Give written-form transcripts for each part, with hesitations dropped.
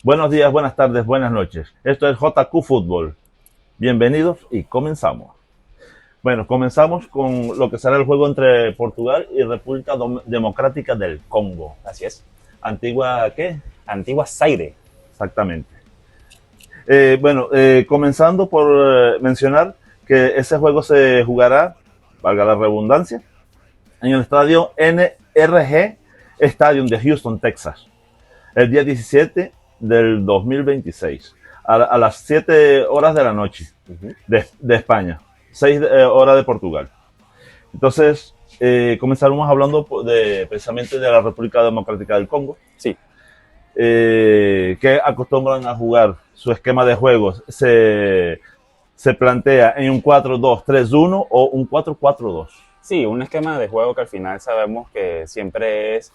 Buenos días, buenas tardes, buenas noches. Esto es JQ Fútbol. Bienvenidos y comenzamos. Bueno, comenzamos con lo que será el juego entre Portugal y República Democrática del Congo. Así es. Antigua, ¿qué? Antigua Zaire. Exactamente. Comenzando por mencionar que ese juego se jugará, valga la redundancia, en el estadio NRG Stadium de Houston, Texas, el día 17 del 2026, a las 7 horas de la noche de España, 6 horas de Portugal. Entonces, comenzaremos hablando precisamente de la República Democrática del Congo. Sí. Que acostumbran a jugar su esquema de juegos. Se plantea en un 4-2-3-1 o un 4-4-2. Sí, un esquema de juego que al final sabemos que siempre es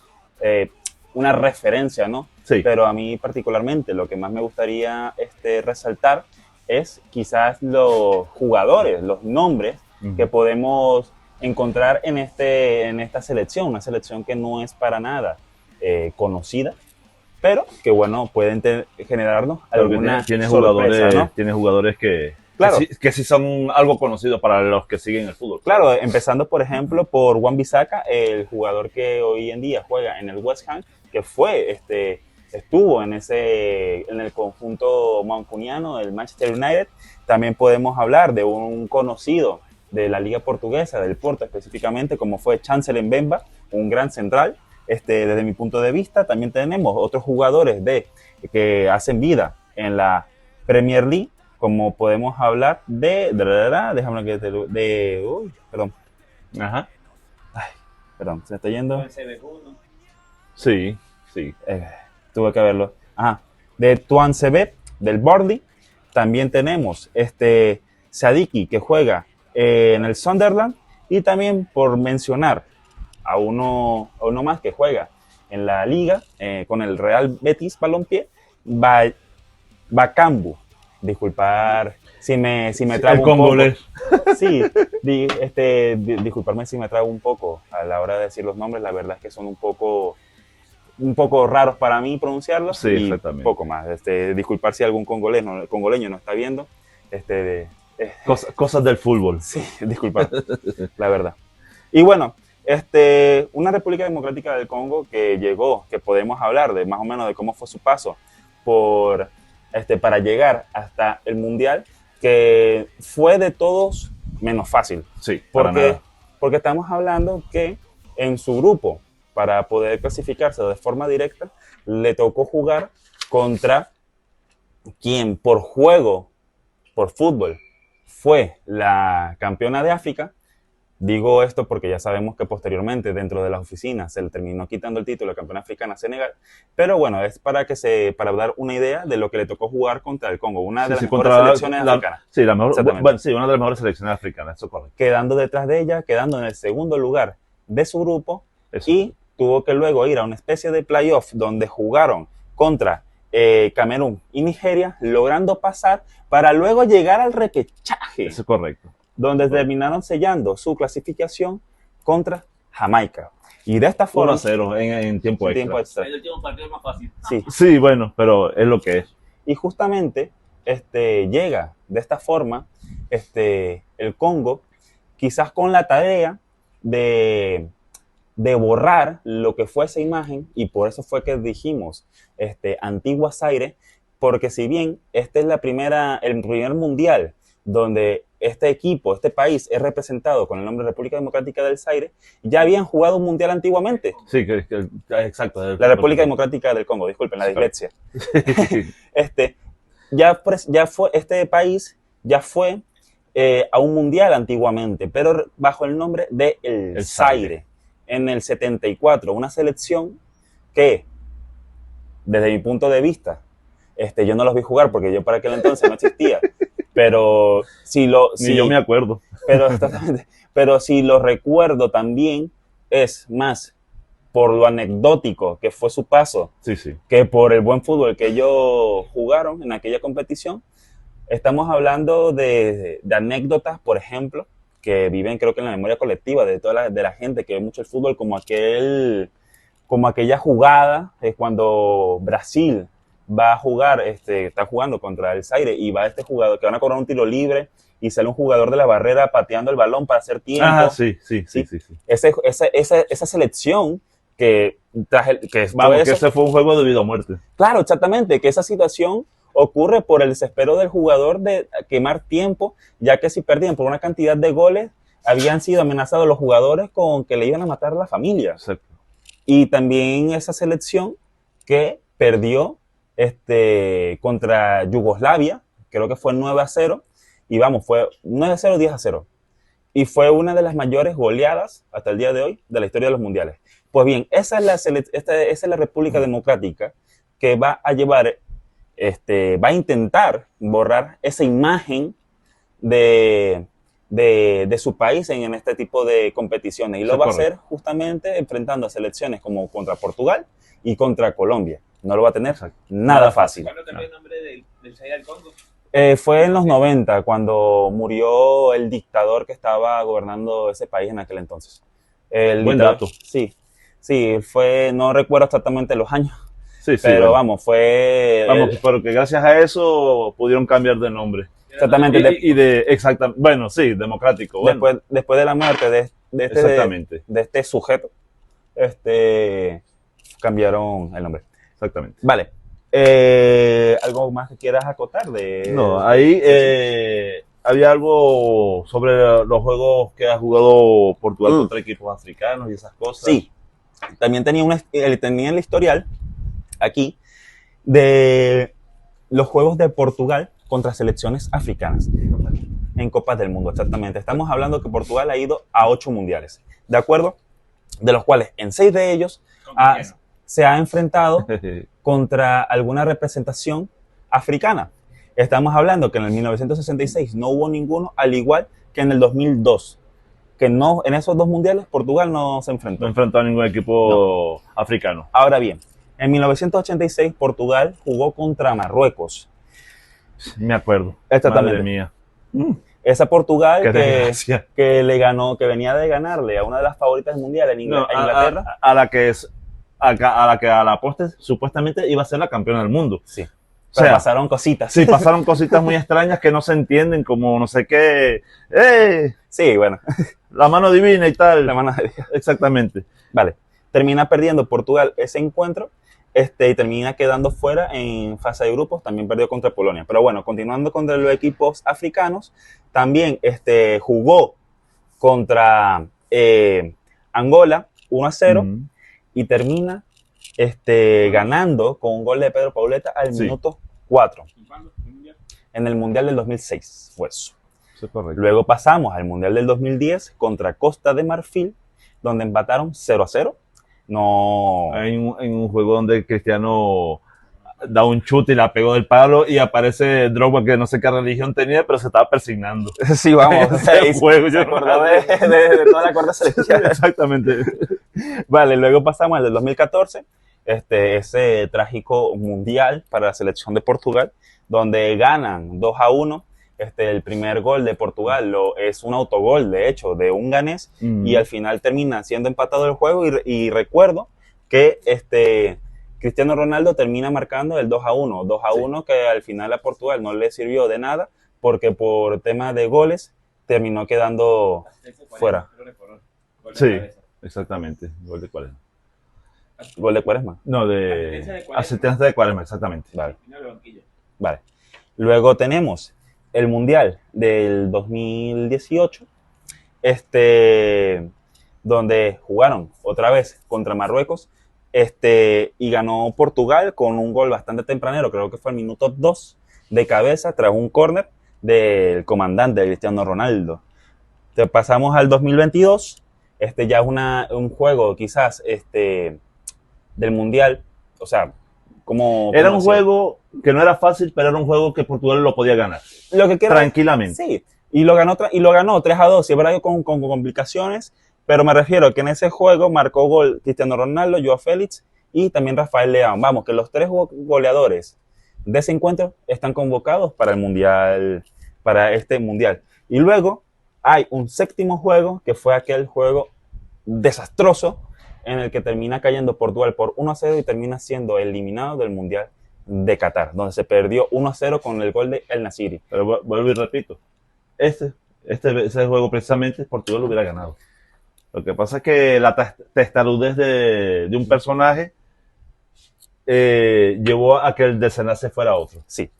una referencia, ¿no? Sí. Pero a mí particularmente lo que más me gustaría resaltar es quizás los jugadores, los nombres que podemos encontrar en esta selección, una selección que no es para nada conocida, pero que bueno, pueden generarnos alguna sorpresa, ¿no? Tiene jugadores que, claro, que sí son algo conocidos para los que siguen el fútbol. Claro, empezando por ejemplo por Wan-Bissaka, el jugador que hoy en día juega en el West Ham, que estuvo en el conjunto mancuniano del Manchester United. También podemos hablar de un conocido de la liga portuguesa, del Porto específicamente, como fue Chancellor Mbemba, un gran central. Desde mi punto de vista, también tenemos otros jugadores que hacen vida en la Premier League, como podemos hablar déjame que uy, perdón. Ajá. Ay, perdón, se me está yendo. Sí, sí. Tuve que verlo. Ajá. De Tuan Sebet, del Burnley. También tenemos Sadiki, que juega en el Sunderland. Y también por mencionar a uno más que juega en la liga con el Real Betis Balompié, Bakambu. Disculpar si me trago el un congolés. poco. Sí, disculparme si me trago un poco a la hora de decir los nombres. La verdad es que son un poco raros para mí pronunciarlos. Sí, y exactamente. Poco más. Disculpar si algún congoleño no está viendo. Cosas del fútbol. Sí, disculpar, la verdad. Y bueno, una República Democrática del Congo que llegó, que podemos hablar de más o menos de cómo fue su paso para llegar hasta el Mundial, que fue de todos menos fácil. Sí, porque estamos hablando que en su grupo, para poder clasificarse de forma directa, le tocó jugar contra quien por fútbol, fue la campeona de África. Digo esto porque ya sabemos que posteriormente dentro de las oficinas se le terminó quitando el título de campeona africana a Senegal, pero bueno, es para dar una idea de lo que le tocó jugar contra el Congo, una de las mejores selecciones africanas. Sí, una de las mejores selecciones africanas, eso correcto. Quedando detrás de ella, quedando en el segundo lugar de su grupo, eso. Y tuvo que luego ir a una especie de playoff donde jugaron contra Camerún y Nigeria, logrando pasar para luego llegar al repechaje. Eso es correcto. Donde terminaron sellando su clasificación contra Jamaica. Y de esta forma... 1-0 en tiempo extra. El último partido es más fácil. Sí, bueno, pero es lo que es. Y justamente llega de esta forma el Congo, quizás con la tarea de borrar lo que fue esa imagen, y por eso fue que dijimos Antigua Zaire, porque si bien es el primer mundial donde este país es representado con el nombre República Democrática del Zaire, ya habían jugado un mundial antiguamente. Sí, exacto. La República Democrática del Congo, disculpen, la dislexia. Este país ya fue a un mundial antiguamente, pero bajo el nombre de el Zaire, en el 74, una selección que, desde mi punto de vista, yo no los vi jugar porque yo para aquel entonces no existía. Pero Ni yo me acuerdo. Pero si lo recuerdo también, es más por lo anecdótico que fue su paso, sí. que por el buen fútbol que ellos jugaron en aquella competición. Estamos hablando de anécdotas, por ejemplo, que viven creo que en la memoria colectiva de toda la gente que ve mucho el fútbol, como aquella jugada cuando Brasil va a jugar, está jugando contra el Zaire y va este jugador que van a cobrar un tiro libre y sale un jugador de la barrera pateando el balón para hacer tiempo. Ah, sí. Esa selección que Vamos, que ese fue un juego de vida o muerte. Claro, exactamente, que esa situación ocurre por el desespero del jugador de quemar tiempo, ya que si perdían por una cantidad de goles, habían sido amenazados los jugadores con que le iban a matar a la familia. Exacto. Y también esa selección que perdió contra Yugoslavia, creo que fue 9-0, y vamos, fue 9-0, 10-0. Y fue una de las mayores goleadas hasta el día de hoy de la historia de los mundiales. Pues bien, esa es la República Democrática que va a llevar, va a intentar borrar esa imagen de su país en este tipo de competiciones. Y lo va a hacer justamente enfrentando a selecciones como contra Portugal y contra Colombia. No lo va a tener nada fácil. ¿Cuándo cambió el nombre del Zaire al Congo? Fue en los 90, cuando murió el dictador que estaba gobernando ese país en aquel entonces. Buen dato. Sí, no recuerdo exactamente los años. Sí, pero bueno. vamos, fue... Vamos, pero que gracias a eso pudieron cambiar de nombre. Exactamente. Exactamente. Bueno, sí, democrático. Bueno. Después de la muerte de este sujeto, cambiaron el nombre. Exactamente. Vale. ¿Algo más que quieras acotar? No, ahí había algo sobre los juegos que ha jugado Portugal contra equipos africanos y esas cosas. Sí. También tenía el historial aquí de los juegos de Portugal contra selecciones africanas en Copas del Mundo, exactamente. Estamos hablando que Portugal ha ido a 8 mundiales, ¿de acuerdo? De los cuales en 6 de ellos se ha enfrentado contra alguna representación africana. Estamos hablando que en el 1966 no hubo ninguno, al igual que en el 2002, que no, en esos 2 mundiales Portugal no se enfrentó. No enfrentó a ningún equipo africano. Ahora bien, en 1986 Portugal jugó contra Marruecos. Me acuerdo. Exactamente. Madre mía. Esa Portugal que le ganó, que venía de ganarle a una de las favoritas del mundial en Inglaterra. A la que a la postre supuestamente iba a ser la campeona del mundo. Sí. Pero pasaron cositas. Sí, pasaron cositas muy extrañas que no se entienden, como no sé qué. Sí, bueno. La mano divina y tal. La mano de Dios. Exactamente. Vale. Termina perdiendo Portugal ese encuentro y termina quedando fuera en fase de grupos. También perdió contra Polonia. Pero bueno, continuando contra los equipos africanos, también jugó contra Angola 1-0 y termina ganando con un gol de Pedro Pauleta al minuto 4. En el Mundial del 2006 fue eso. Eso es correcto. Luego pasamos al Mundial del 2010 contra Costa de Marfil, donde empataron 0-0. No. En un juego donde Cristiano da un chute y la pegó del palo y aparece Drogba, que no sé qué religión tenía, pero se estaba persignando. Sí, vamos. Se acordó de toda la cuarta selección. Exactamente. Vale, luego pasamos al del 2014, ese trágico mundial para la selección de Portugal, donde ganan 2-1. El primer gol de Portugal es un autogol, de hecho, de un ganés, y al final termina siendo empatado el juego. Y recuerdo que Cristiano Ronaldo termina marcando el 2-1. 2-1 que al final a Portugal no le sirvió de nada, porque por tema de goles terminó quedando fuera. Sí, exactamente. ¿Gol de Cuaresma? ¿Gol de Cuaresma? No, de asistencia de Cuaresma, exactamente. Vale. Luego tenemos el Mundial del 2018, donde jugaron otra vez contra Marruecos, y ganó Portugal con un gol bastante tempranero, creo que fue al minuto 2 de cabeza tras un córner del comandante Cristiano Ronaldo. Te pasamos al 2022, ya es un juego quizás del Mundial, o sea, era un juego que no era fácil, pero era un juego que Portugal lo podía ganar. Tranquilamente. Sí, y lo ganó 3-2, sí, es verdad que con complicaciones, pero me refiero a que en ese juego marcó gol Cristiano Ronaldo, Joao Félix y también Rafael Leão. Vamos, que los 3 goleadores de ese encuentro están convocados para el Mundial, para este Mundial. Y luego hay un 7º juego, que fue aquel juego desastroso, en el que termina cayendo Portugal por 1-0 y termina siendo eliminado del Mundial de Qatar, donde se perdió 1-0 con el gol de El Nasiri. Pero vuelvo y repito, ese juego precisamente Portugal lo hubiera ganado. Lo que pasa es que la testarudez de un personaje llevó a que el desenlace fuera otro. Sí.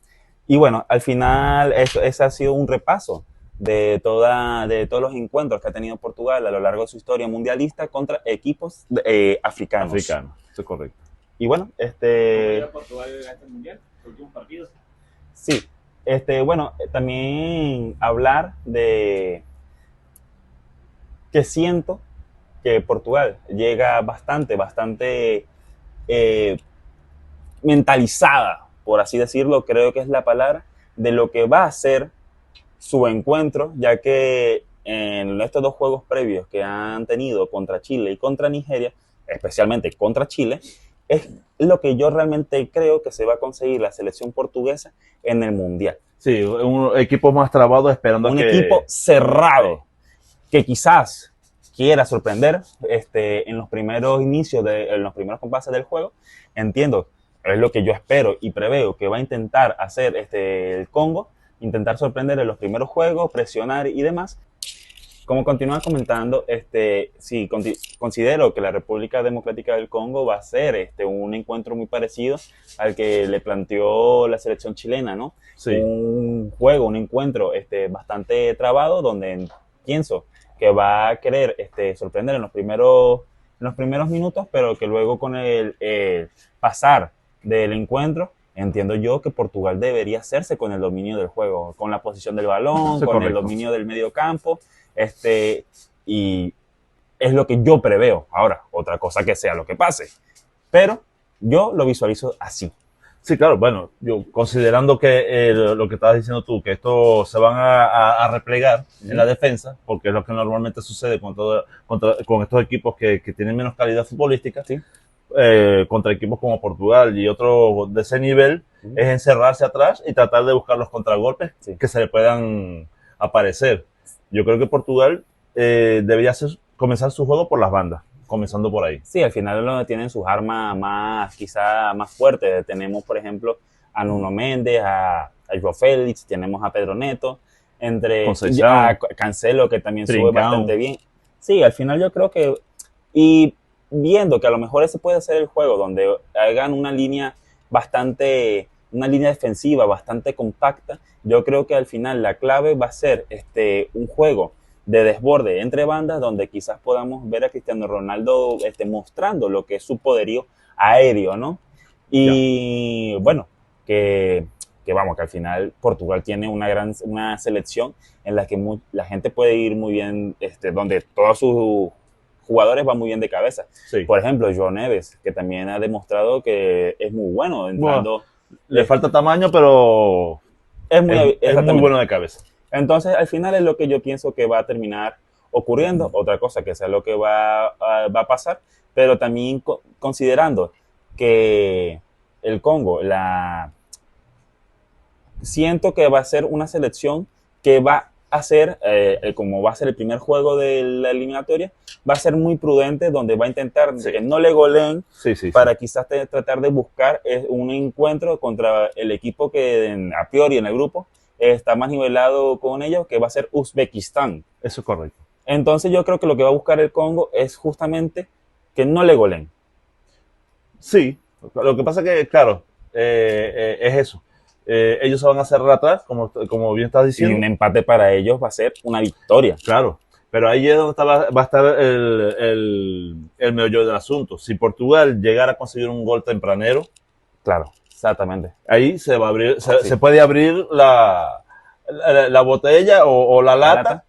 Y bueno, al final ese ha sido un repaso de todos los encuentros que ha tenido Portugal a lo largo de su historia mundialista contra equipos africanos. Africano, eso es correcto. Y bueno, Portugal gana el mundial, los últimos partidos. sí, bueno, también hablar de que siento que Portugal llega bastante mentalizada, por así decirlo, creo que es la palabra, de lo que va a ser su encuentro, ya que en estos dos juegos previos que han tenido contra Chile y contra Nigeria, especialmente contra Chile, es lo que yo realmente creo que se va a conseguir la selección portuguesa en el Mundial. Sí, un equipo más trabado esperando un equipo cerrado, que quizás quiera sorprender en los primeros inicios, en los primeros compases del juego. Entiendo, es lo que yo espero y preveo que va a intentar hacer el Congo, intentar sorprender en los primeros juegos, presionar y demás. Como continúa comentando, sí, considero que la República Democrática del Congo va a ser un encuentro muy parecido al que le planteó la selección chilena, ¿no? Sí. Un juego, un encuentro bastante trabado, donde pienso que va a querer sorprender en los primeros minutos, pero que luego con el pasar del encuentro, entiendo yo que Portugal debería hacerse con el dominio del juego, con la posición del balón, sí, con correcto. el dominio del medio campo, y es lo que yo preveo. Ahora, otra cosa que sea lo que pase, pero yo lo visualizo así. Sí, claro, bueno, yo considerando que lo que estabas diciendo tú, que estos se van a replegar en la defensa, porque es lo que normalmente sucede con estos equipos que tienen menos calidad futbolística, Sí. Contra equipos como Portugal y otros de ese nivel, es encerrarse atrás y tratar de buscar los contragolpes que se le puedan aparecer. Yo creo que Portugal debería comenzar su juego por las bandas, comenzando por ahí. Sí, al final lo tienen sus armas quizá más fuertes. Tenemos, por ejemplo, a Nuno Méndez, a João Félix, tenemos a Pedro Neto, a Cancelo, que también sube bastante bien. Sí, al final yo creo que, y viendo que a lo mejor ese puede ser el juego donde hagan una línea defensiva bastante compacta, yo creo que al final la clave va a ser un juego de desborde entre bandas, donde quizás podamos ver a Cristiano Ronaldo mostrando lo que es su poderío aéreo, ¿no? Y bueno, que vamos, que al final Portugal tiene una selección en la que la gente puede ir muy bien, donde todos sus jugadores van muy bien de cabeza. Sí. Por ejemplo, João Neves, que también ha demostrado que es muy bueno entrando. Bueno, le falta tamaño, pero es muy bueno de cabeza. Entonces, al final es lo que yo pienso que va a terminar ocurriendo. Otra cosa que sea lo que va a pasar, pero también considerando que el Congo, siento que va a ser una selección que va a ser, como va a ser el primer juego de la eliminatoria, va a ser muy prudente, donde va a intentar que no le goleen, para quizás tratar de buscar un encuentro contra el equipo que a priori en el grupo está más nivelado con ellos, que va a ser Uzbekistán. Eso es correcto. Entonces yo creo que lo que va a buscar el Congo es justamente que no le goleen. Sí, lo que pasa que, claro, es eso. Ellos se van a cerrar atrás, como bien estás diciendo. Y un empate para ellos va a ser una victoria. Claro, pero ahí es donde va a estar el meollo del asunto. Si Portugal llegara a conseguir un gol tempranero, claro, exactamente, ahí se va a abrir, se puede abrir la botella o la lata,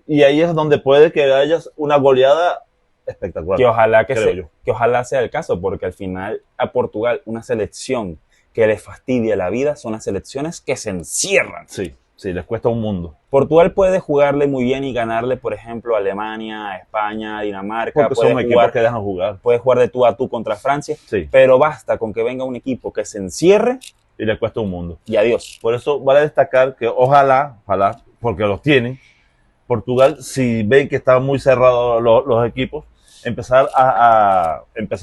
y ahí es donde puede que haya una goleada espectacular. Que ojalá sea el caso, porque al final a Portugal, una selección que les fastidia la vida, son las selecciones que se encierran. Sí, les cuesta un mundo. Portugal puede jugarle muy bien y ganarle, por ejemplo, a Alemania, a España, a Dinamarca. Porque son equipos que dejan jugar. Puede jugar de tú a tú contra Francia, pero basta con que venga un equipo que se encierre y le cuesta un mundo. Y adiós. Por eso vale destacar que ojalá, porque los tienen, Portugal, si ven que están muy cerrados los equipos, empezar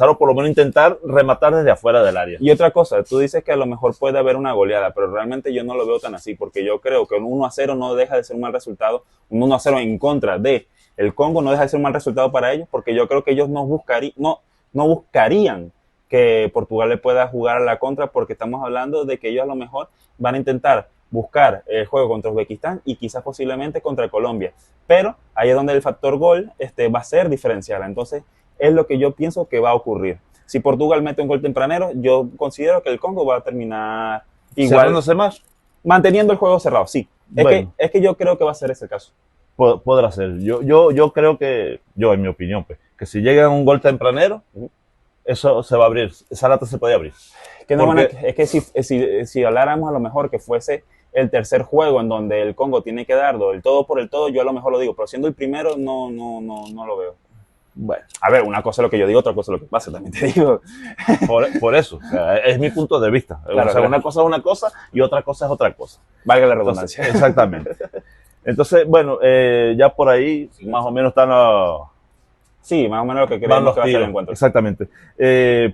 o por lo menos intentar rematar desde afuera del área. Y otra cosa, tú dices que a lo mejor puede haber una goleada, pero realmente yo no lo veo tan así, porque yo creo que un 1-0 no deja de ser un mal resultado, un 1-0 en contra de el Congo no deja de ser un mal resultado para ellos, porque yo creo que ellos no buscarían que Portugal le pueda jugar a la contra, porque estamos hablando de que ellos a lo mejor van a intentar buscar el juego contra Uzbekistán y quizás posiblemente contra Colombia, pero ahí es donde el factor gol va a ser diferencial. Entonces es lo que yo pienso que va a ocurrir. Si Portugal mete un gol tempranero, yo considero que el Congo va a terminar igual, Cerrándose más, manteniendo el juego cerrado, sí. Bueno. Es que yo creo que va a ser ese el caso. podrá ser. Yo creo que, en mi opinión, pues, que si llega un gol tempranero, eso se va a abrir, esa lata se puede abrir. Es que si habláramos a lo mejor que fuese el tercer juego en donde el Congo tiene que darlo el todo por el todo, yo a lo mejor lo digo, pero siendo el primero no lo veo. Bueno, A ver, una cosa es lo que yo digo, otra cosa es lo que pasa, también te digo. por eso, o sea, es mi punto de vista. Claro, o sea, claro. una cosa es una cosa y otra cosa es otra cosa. Valga la Entonces, redundancia. exactamente. Entonces, bueno, ya por ahí más o menos están Sí, más o menos lo que van creemos los que va a ser tiros. el encuentro. Exactamente.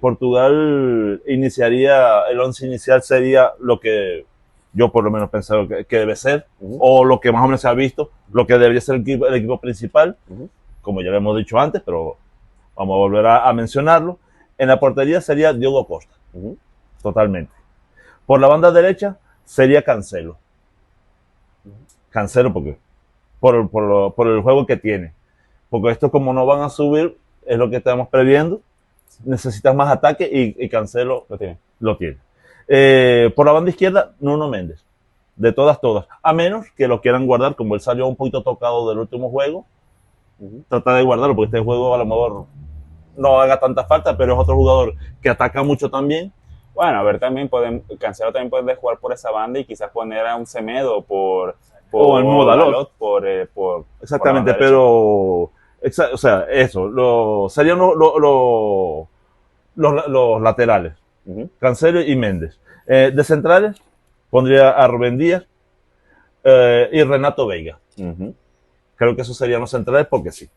Portugal iniciaría, el 11 inicial sería lo que yo por lo menos pensaba que debe ser, o lo que más o menos se ha visto, lo que debería ser el equipo principal, como ya lo hemos dicho antes, pero vamos a volver a mencionarlo. En la portería sería Diogo Costa, totalmente. Por la banda derecha sería Cancelo. Cancelo porque por el juego que tiene. Porque esto como no van a subir, es lo que estamos previendo, necesitas más ataque y Cancelo Lo tiene. Por la banda izquierda, Nuno Méndez. De todas, a menos que lo quieran guardar, como él salió un poquito tocado del último juego, trata de guardarlo, porque este juego a lo mejor no haga tanta falta, pero es otro jugador que ataca mucho también. Bueno, a ver, Cancelo también puede jugar por esa banda y quizás poner a un Semedo o el modo Dalot. Exactamente, por pero o sea, eso, serían los laterales, Cancelo y Méndez. De centrales pondría a Rubén Díaz y Renato Veiga. Creo que esos serían los centrales porque sí.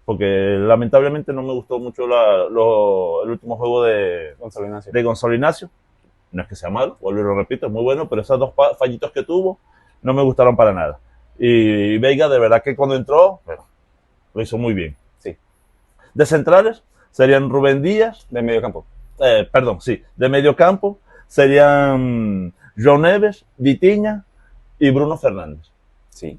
Porque lamentablemente no me gustó mucho el último juego de Gonzalo Ignacio. No es que sea malo, vuelvo y lo repito, es muy bueno, pero esos dos fallitos que tuvo no me gustaron para nada. Y Veiga, de verdad que cuando entró, lo hizo muy bien. Sí. De centrales serían Rubén Díaz. De medio campo. De medio campo serían João Neves, Vitinha y Bruno Fernández. Sí.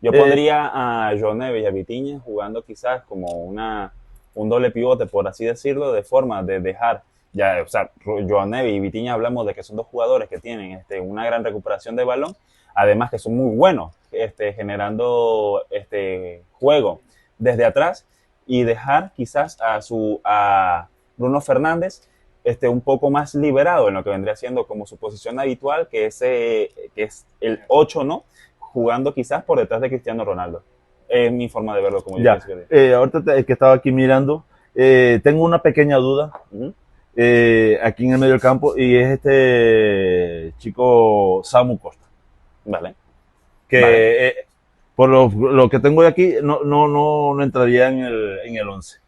Yo pondría a João Neves y a Vitinha jugando quizás como un doble pivote, por así decirlo, de forma de dejar, o sea, João Neves y Vitinha hablamos de que son dos jugadores que tienen una gran recuperación de balón, además que son muy buenos generando juego desde atrás, y dejar quizás a Bruno Fernández un poco más liberado en lo que vendría siendo como su posición habitual, que es el 8, ¿no? Jugando quizás por detrás de Cristiano Ronaldo. Es mi forma de verlo, como yo pienso que ahorita que estaba aquí mirando, tengo una pequeña duda aquí en el medio del campo, y es este chico Samu Costa. Vale. Que por lo que tengo de aquí, no entraría en el 11.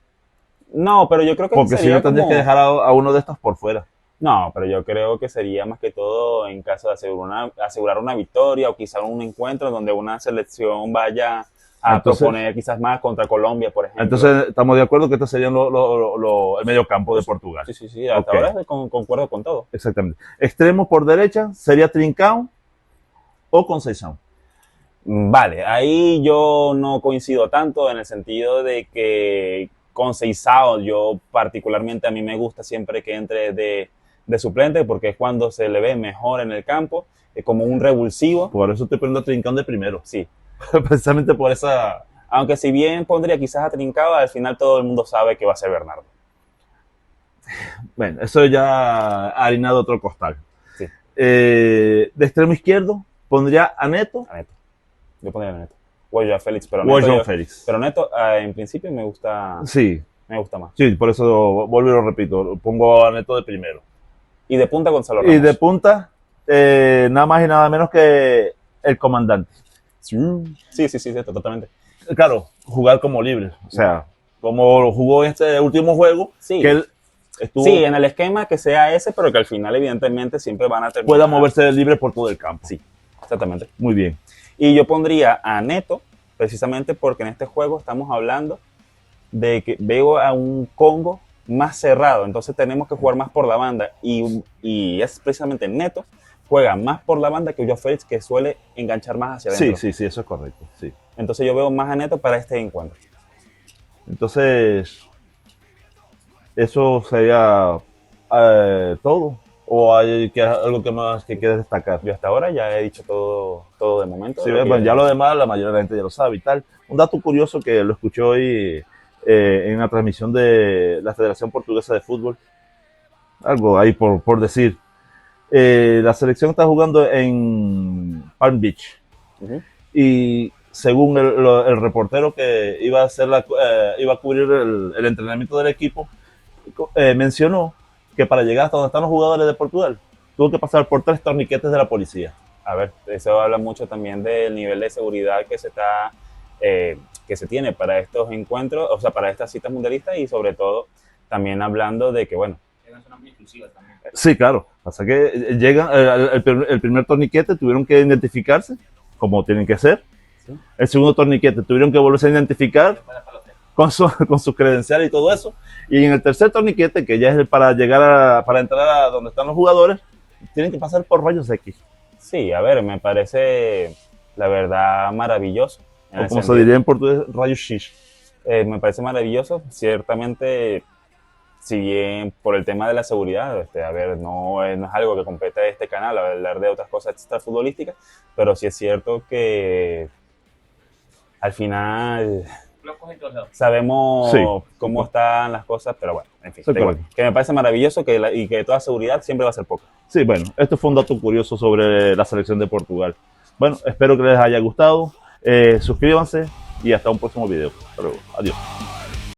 No, pero yo creo que porque si no tendrías que dejar a uno de estos por fuera. No, pero yo creo que sería más que todo en caso de asegurar una victoria, o quizás un encuentro donde una selección vaya a proponer quizás más contra Colombia, por ejemplo. Entonces estamos de acuerdo que estos serían el medio campo de Portugal. Sí, hasta ahora concuerdo con todo. Exactamente. Extremo por derecha sería Trincão o Conceição. Vale, ahí yo no coincido tanto en el sentido de que Conceição, yo particularmente a mí me gusta siempre que entre de suplente, porque es cuando se le ve mejor en el campo, es como un revulsivo. Por eso estoy poniendo a Trincão de primero. Sí. Precisamente por esa... Aunque si bien pondría quizás a Trincão, al final todo el mundo sabe que va a ser Bernardo. Bueno, eso ya harina de otro costal. Sí. De extremo izquierdo pondría a Neto. Yo pondría a Neto. O a Félix, pero Félix. Pero Neto, en principio me gusta. Sí. Me gusta más. Sí, por eso vuelvo y lo repito. Pongo a Neto de primero. Y de punta Gonzalo Ramos. Y de punta, nada más y nada menos que el comandante. Sí, totalmente. Claro, jugar como libre. O sea, como jugó en este último juego, Sí. que él estuvo, Sí, en el esquema que sea ese, pero que al final evidentemente siempre van a terminar. pueda moverse libre por todo el campo. Sí, exactamente. Muy bien. Y yo pondría a Neto, precisamente porque en este juego estamos hablando de que veo a un Congo más cerrado, entonces tenemos que jugar más por la banda y es precisamente Neto juega más por la banda que Joao Félix, que suele enganchar más hacia adentro. Sí, eso es correcto. Sí. Entonces yo veo más a Neto para este encuentro. Entonces, eso sería todo. ¿O hay algo que más que quieres destacar? Yo hasta ahora ya he dicho todo de momento. Sí, de lo que bueno, ya yo- lo demás, la mayoría de la gente ya lo sabe y tal. Un dato curioso que lo escuché hoy en la transmisión de la Federación Portuguesa de Fútbol. Algo ahí por decir. La selección está jugando en Palm Beach. Ujú. Y según el reportero que iba a hacer iba a cubrir el entrenamiento del equipo, mencionó que para llegar hasta donde están los jugadores de Portugal tuvo que pasar por 3 torniquetes de la policía. A ver, eso habla mucho también del nivel de seguridad que se tiene para estos encuentros, o sea, para estas citas mundialistas y sobre todo también hablando de que, bueno, Es una zona muy exclusiva también. Sí, claro. Pasa que llegan, el primer torniquete tuvieron que identificarse como tienen que ser. Sí. El segundo torniquete tuvieron que volverse a identificar con sus credenciales y todo eso. Y en el tercer torniquete, que ya es para para entrar a donde están los jugadores, tienen que pasar por rayos X. sí, a ver, me parece la verdad maravilloso. en O el como se sentido- diría en portugués, rayos X. Me parece maravilloso, ciertamente, si bien por el tema de la seguridad, a ver, no es algo que compete a este canal, hablar de otras cosas extrafutbolísticas, pero sí es cierto que al final Locos en todos lados. sabemos Sí. cómo están las cosas, pero bueno, en fin, Sí, da igual. correcto. Que me parece maravilloso y que toda seguridad siempre va a ser poca. Sí, bueno, esto fue un dato curioso sobre la selección de Portugal. Bueno, espero que les haya gustado. Suscríbanse y hasta un próximo video. Hasta luego. Adiós.